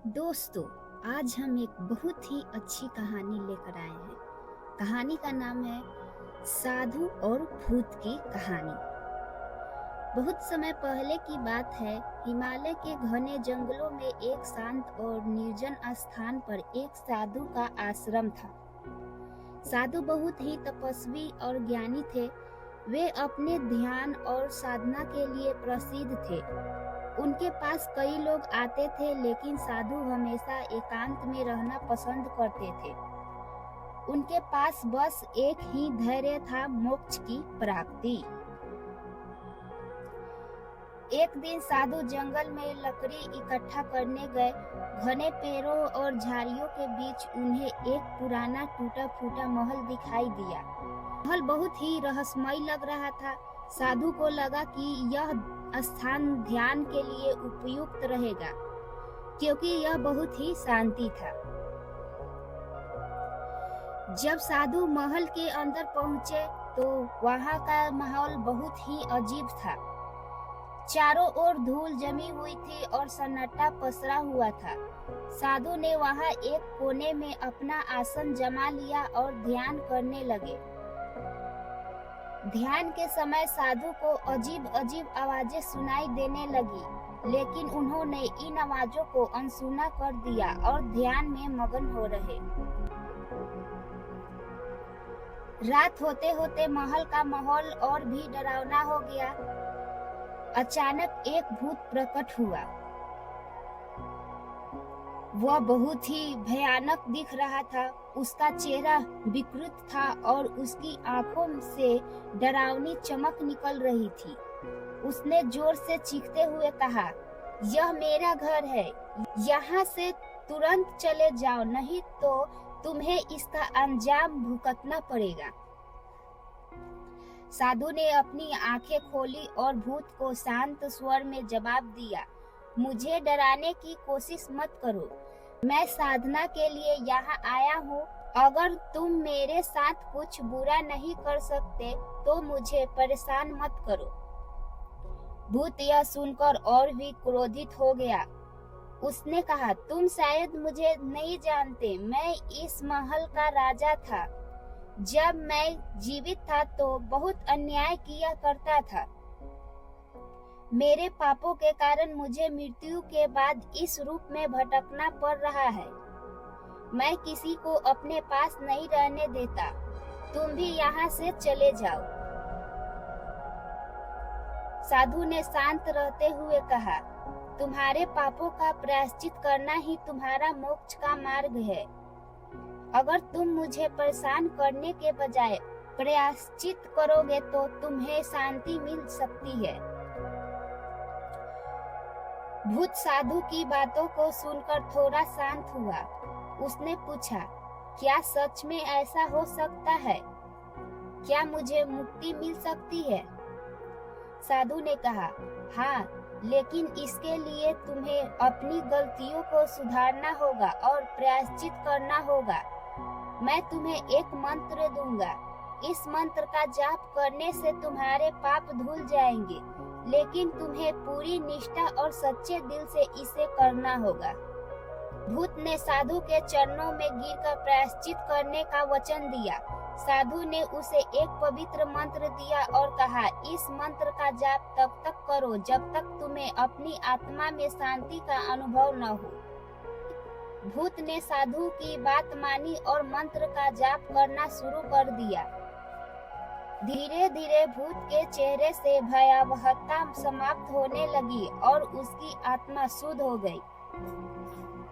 दोस्तों, आज हम एक बहुत ही अच्छी कहानी लेकर आए हैं। कहानी का नाम है साधु और भूत की कहानी। बहुत समय पहले की बात है। हिमालय के घने जंगलों में एक शांत और निर्जन स्थान पर एक साधु का आश्रम था। साधु बहुत ही तपस्वी और ज्ञानी थे। वे अपने ध्यान और साधना के लिए प्रसिद्ध थे। उनके पास कई लोग आते थे, लेकिन साधु हमेशा एकांत में रहना पसंद करते थे। उनके पास बस एक ही धैर्य था, मोक्ष की प्राप्ति। एक दिन साधु जंगल में लकड़ी इकट्ठा करने गए। घने पेड़ों और झाड़ियों के बीच उन्हें एक पुराना टूटा फूटा महल दिखाई दिया। महल बहुत ही रहस्यमय लग रहा था। साधु को लगा कि यह स्थान ध्यान के लिए उपयुक्त रहेगा, क्योंकि यह बहुत ही शांति था। जब साधु महल के अंदर पहुंचे तो वहां का माहौल बहुत ही अजीब था। चारों ओर धूल जमी हुई थी और सन्नाटा पसरा हुआ था। साधु ने वहां एक कोने में अपना आसन जमा लिया और ध्यान करने लगे। ध्यान के समय साधु को अजीब अजीब आवाजें सुनाई देने लगी, लेकिन उन्होंने इन आवाजों को अनसुना कर दिया और ध्यान में मगन हो रहे। रात होते होते महल का माहौल और भी डरावना हो गया। अचानक एक भूत प्रकट हुआ। वह बहुत ही भयानक दिख रहा था। उसका चेहरा विकृत था और उसकी आंखों से डरावनी चमक निकल रही थी। उसने जोर से चीखते हुए कहा, यह मेरा घर है, यहाँ से तुरंत चले जाओ, नहीं तो तुम्हें इसका अंजाम भुगतना पड़ेगा। साधु ने अपनी आंखें खोली और भूत को शांत स्वर में जवाब दिया, मुझे डराने की कोशिश मत करो। मैं साधना के लिए यहाँ आया हूँ। अगर तुम मेरे साथ कुछ बुरा नहीं कर सकते तो मुझे परेशान मत करो। भूत यह सुनकर और भी क्रोधित हो गया। उसने कहा, तुम शायद मुझे नहीं जानते। मैं इस महल का राजा था। जब मैं जीवित था तो बहुत अन्याय किया करता था। मेरे पापों के कारण मुझे मृत्यु के बाद इस रूप में भटकना पड़ रहा है। मैं किसी को अपने पास नहीं रहने देता। तुम भी यहाँ से चले जाओ। साधु ने शांत रहते हुए कहा, तुम्हारे पापों का प्रायश्चित करना ही तुम्हारा मोक्ष का मार्ग है। अगर तुम मुझे परेशान करने के बजाय प्रायश्चित करोगे तो तुम्हें शांति मिल सकती है। भूत साधु की बातों को सुनकर थोड़ा शांत हुआ। उसने पूछा, क्या सच में ऐसा हो सकता है? क्या मुझे मुक्ति मिल सकती है? साधु ने कहा, हाँ, लेकिन इसके लिए तुम्हें अपनी गलतियों को सुधारना होगा और प्रायश्चित करना होगा। मैं तुम्हें एक मंत्र दूंगा। इस मंत्र का जाप करने से तुम्हारे पाप धुल जाएंगे, लेकिन तुम्हें पूरी निष्ठा और सच्चे दिल से इसे करना होगा। भूत ने साधु के चरणों में गिरकर प्रायश्चित करने का वचन दिया। साधु ने उसे एक पवित्र मंत्र दिया और कहा, इस मंत्र का जाप तब तक करो जब तक तुम्हें अपनी आत्मा में शांति का अनुभव न हो। भूत ने साधु की बात मानी और मंत्र का जाप करना शुरू कर दिया। धीरे धीरे भूत के चेहरे से भयावहता समाप्त होने लगी और उसकी आत्मा शुद्ध हो गई।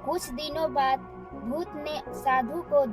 कुछ दिनों बाद भूत ने साधु को